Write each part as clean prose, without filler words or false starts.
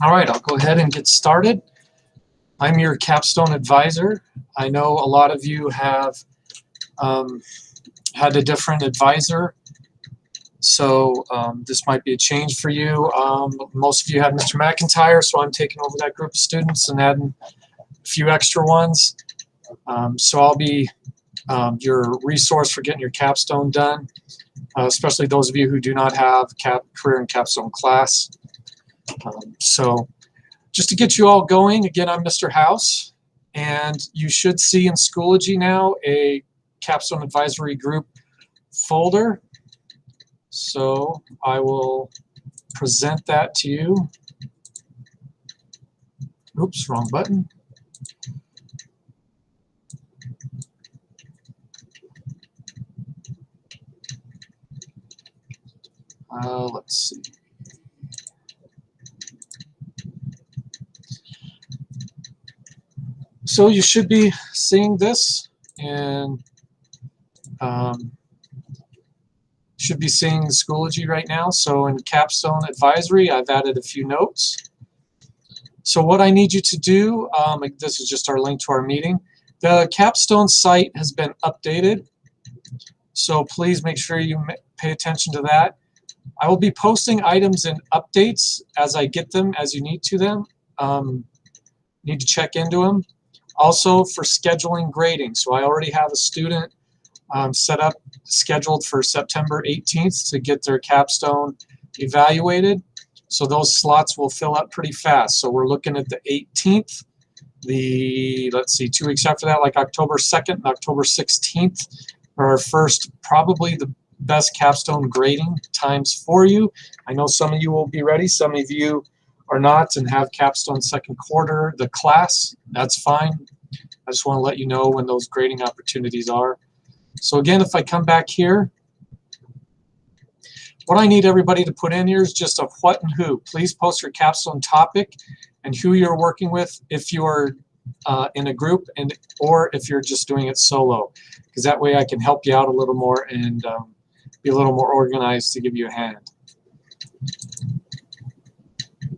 All right, I'll go ahead and get started. I'm your Capstone advisor. I know a lot of you have had a different advisor, so this might be a change for you. Most of you had Mr. McIntyre, so I'm taking over that group of students and adding a few extra ones. So I'll be your resource for getting your Capstone done, especially those of you who do not have career and Capstone class. So just to get you all going, again, I'm Mr. House, and you should see in Schoology now a Capstone Advisory Group folder. So I will present that to you. Oops, wrong button. Let's see. So you should be seeing this, and should be seeing Schoology right now. So in Capstone Advisory, I've added a few notes. So what I need you to do, this is just our link to our meeting. The Capstone site has been updated, so please make sure you pay attention to that. I will be posting items and updates as I get them, as you need to them. Need to check into them. Also for scheduling grading. So I already have a student set up, scheduled for September 18th to get their Capstone evaluated. So those slots will fill up pretty fast. So we're looking at the 18th. Let's see, 2 weeks after that, like October 2nd and October 16th are our first, probably the best Capstone grading times for you. I know some of you will be ready, some of you are not and have Capstone second quarter, the class. That's fine. I just want to let you know when those grading opportunities are. So again, if I come back here, what I need everybody to put in here is just a what and who. Please post your Capstone topic and who you're working with if you're in a group, and or if you're just doing it solo, because that way I can help you out a little more and be a little more organized to give you a hand.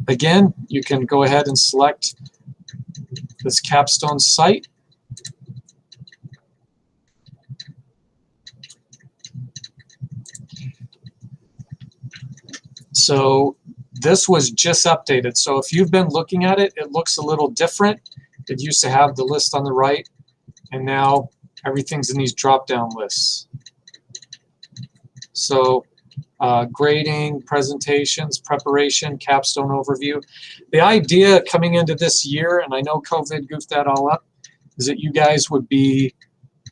Again, you can go ahead and select this Capstone site. So this was just updated. So if you've been looking at it, it looks a little different. It used to have the list on the right, and now everything's in these drop-down lists. So grading, presentations, preparation, Capstone overview. The idea coming into this year, and I know COVID goofed that all up, is that you guys would be,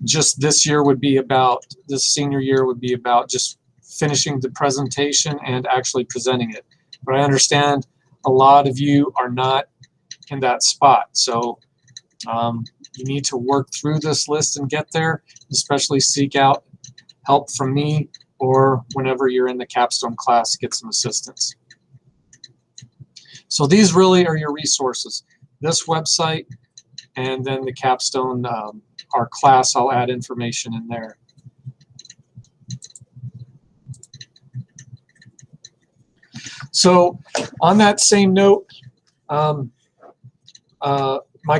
just this year would be about, this senior year would be about just finishing the presentation and actually presenting it. But I understand a lot of you are not in that spot. So you need to work through this list and get there, especially seek out help from me, or whenever you're in the Capstone class, get some assistance. So these really are your resources. This website, and then the Capstone, our class, I'll add information in there. So on that same note, my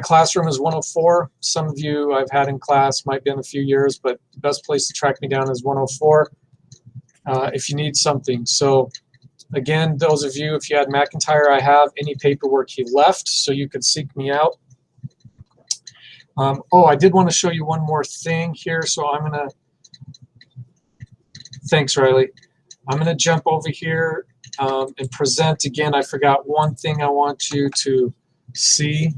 classroom is 104. Some of you I've had in class, might be in a few years, but the best place to track me down is 104 if you need something. So again, those of you, if you had McIntyre, I have any paperwork he left, so you could seek me out. Oh, I did want to show you one more thing here, so I'm going to, thanks Riley, I'm going to jump over here and present again. I forgot one thing I want you to see.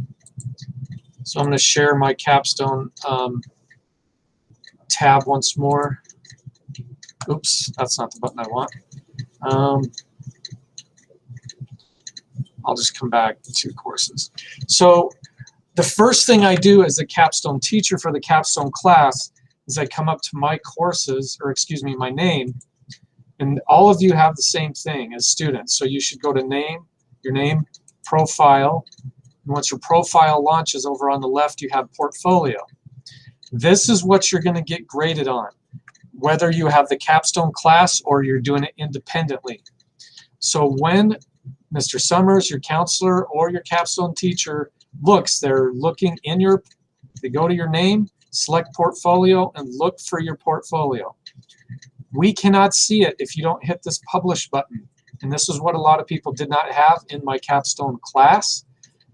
So I'm going to share my Capstone tab once more. Oops, that's not the button I want. I'll just come back to courses. So the first thing I do as a Capstone teacher for the Capstone class is I come up to my courses, or excuse me, my name, and all of you have the same thing as students. So you should go to name, your name, profile, and once your profile launches over on the left, you have portfolio. This is what you're going to get graded on, whether you have the Capstone class or you're doing it independently. So when Mr. Summers, your counselor, or your capstone teacher looks. They're looking in your, they go to your name, select portfolio, and look for your portfolio. We cannot see it if you don't hit this publish button. And this is what a lot of people did not have in my capstone class.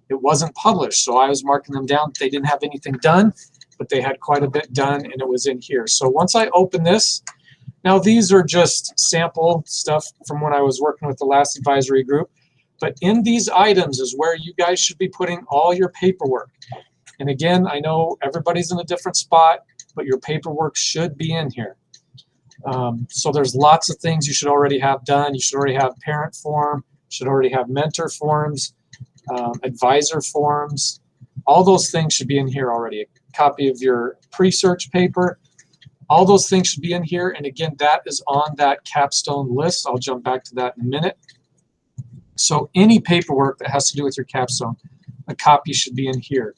It wasn't published, so I was marking them down. They didn't have anything done, but they had quite a bit done, and it was in here. So once I open this, now these are just sample stuff from when I was working with the last advisory group, but in these items is where you guys should be putting all your paperwork. And again, I know everybody's in a different spot, but your paperwork should be in here. So there's lots of things you should already have done. You should already have parent form, should already have mentor forms, advisor forms. All those things should be in here already. A copy of your pre-search paper. All those things should be in here. And again, that is on that capstone list. I'll jump back to that in a minute. So any paperwork that has to do with your capstone, a copy should be in here.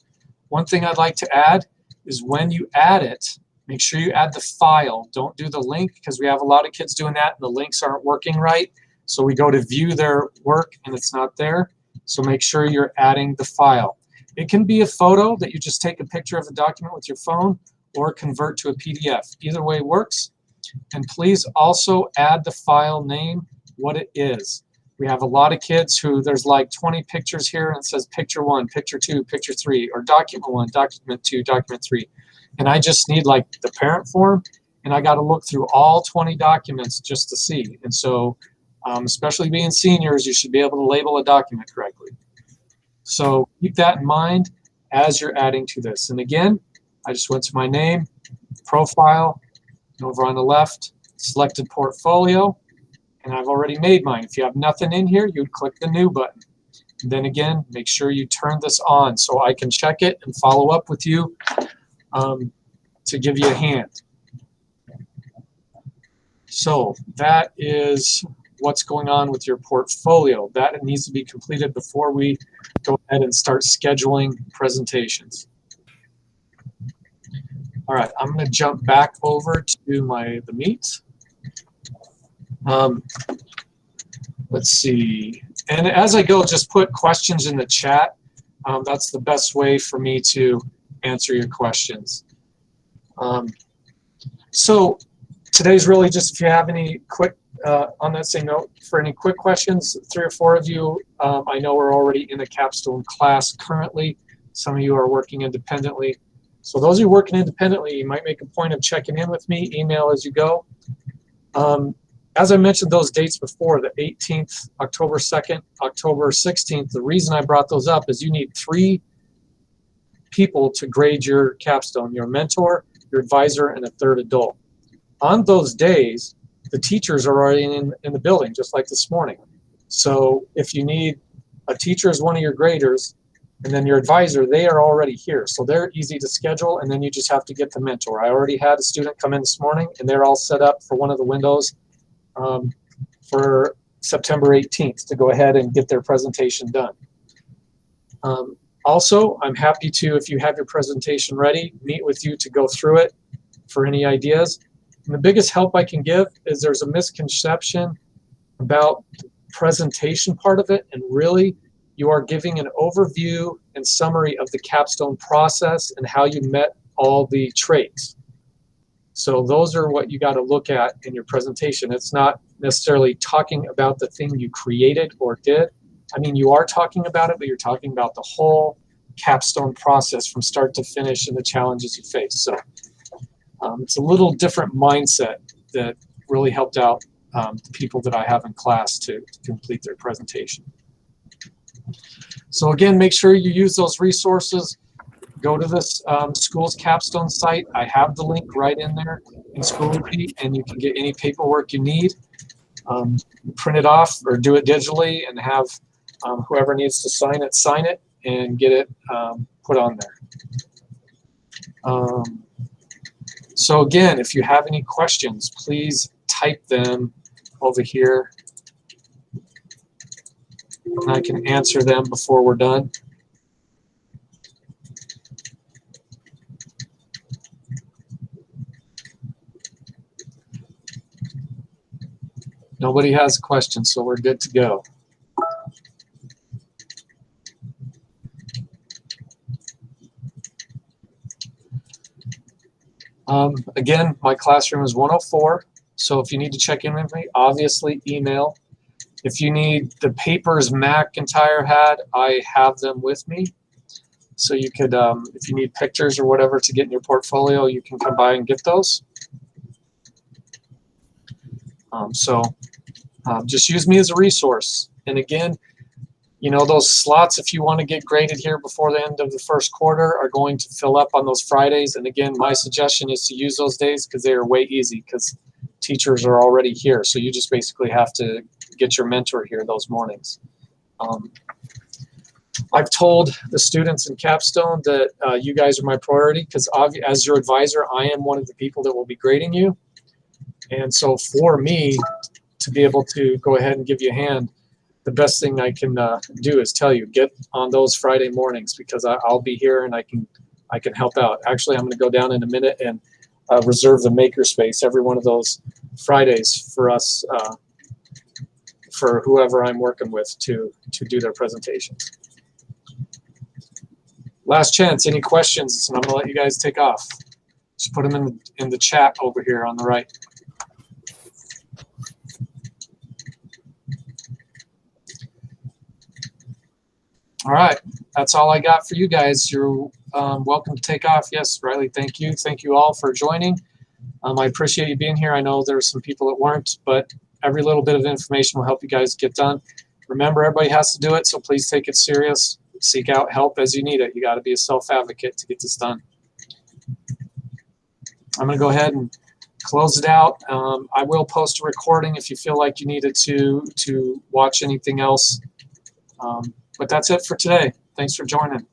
One thing I'd like to add is when you add it, make sure you add the file. Don't do the link, because we have a lot of kids doing that and the links aren't working right. So we go to view their work and it's not there. So make sure you're adding the file. It can be a photo that you just take a picture of the document with your phone or convert to a PDF. Either way works. And please also add the file name, what it is. We have a lot of kids who there's like 20 pictures here and it says picture 1, picture 2, picture 3, or document 1, document 2, document 3. And I just need like the parent form, and I got to look through all 20 documents just to see. And so especially being seniors, you should be able to label a document correctly. So keep that in mind as you're adding to this. And again, I just went to my name, profile, and over on the left, selected portfolio, and I've already made mine. If you have nothing in here, you would click the new button. And then again, make sure you turn this on so I can check it and follow up with you to give you a hand. So that is what's going on with your portfolio. That needs to be completed before we go ahead and start scheduling presentations. All right, I'm going to jump back over to the Meet. Let's see. And as I go, just put questions in the chat. That's the best way for me to answer your questions. So today's really just if you have any quick, on that same note, for any quick questions, 3 or 4 of you, I know are already in a capstone class currently. Some of you are working independently. So those of you working independently, you might make a point of checking in with me, email as you go. As I mentioned those dates before, the 18th, October 2nd, October 16th, the reason I brought those up is you need 3 people to grade your capstone, your mentor, your advisor, and a 3rd adult. On those days, the teachers are already in the building, just like this morning. So if you need a teacher as one of your graders, and then your advisor, they are already here. So they're easy to schedule, and then you just have to get the mentor. I already had a student come in this morning, and they're all set up for one of the windows for September 18th to go ahead and get their presentation done. Also, I'm happy to, if you have your presentation ready, meet with you to go through it for any ideas. And the biggest help I can give is there's a misconception about the presentation part of it, and really you are giving an overview and summary of the capstone process and how you met all the traits. So those are what you got to look at in your presentation. It's not necessarily talking about the thing you created or did. I mean, you are talking about it, but you're talking about the whole capstone process from start to finish and the challenges you face. So it's a little different mindset that really helped out the people that I have in class to complete their presentation. So again, make sure you use those resources. Go to this school's capstone site. I have the link right in there in Schoology, and you can get any paperwork you need. Print it off or do it digitally and have whoever needs to sign it and get it put on there. So again, if you have any questions, please type them over here, and I can answer them before we're done. Nobody has a question, so we're good to go. Again, my classroom is 104, so if you need to check in with me, obviously email. If you need the papers McIntyre had, I have them with me. So you could, if you need pictures or whatever to get in your portfolio, you can come by and get those. Just use me as a resource. And again, you know, those slots, if you want to get graded here before the end of the first quarter, are going to fill up on those Fridays. And again, my suggestion is to use those days because they are way easy because teachers are already here. So you just basically have to get your mentor here those mornings. I've told the students in Capstone that you guys are my priority because as your advisor, I am one of the people that will be grading you. And so for me to be able to go ahead and give you a hand, the best thing I can do is tell you, get on those Friday mornings because I'll be here and I can help out. Actually, I'm going to go down in a minute and reserve the makerspace every one of those Fridays for us, for whoever I'm working with to do their presentations. Last chance, any questions? And I'm going to let you guys take off. Just put them in the chat over here on the right. All right, that's all I got for you guys. You're welcome to take off. Yes, Riley, thank you. Thank you all for joining. I appreciate you being here. I know there were some people that weren't, but every little bit of information will help you guys get done. Remember, everybody has to do it, so please take it serious. Seek out help as you need it. You got to be a self-advocate to get this done. I'm going to go ahead and close it out. I will post a recording if you feel like you needed to watch anything else. But that's it for today. Thanks for joining.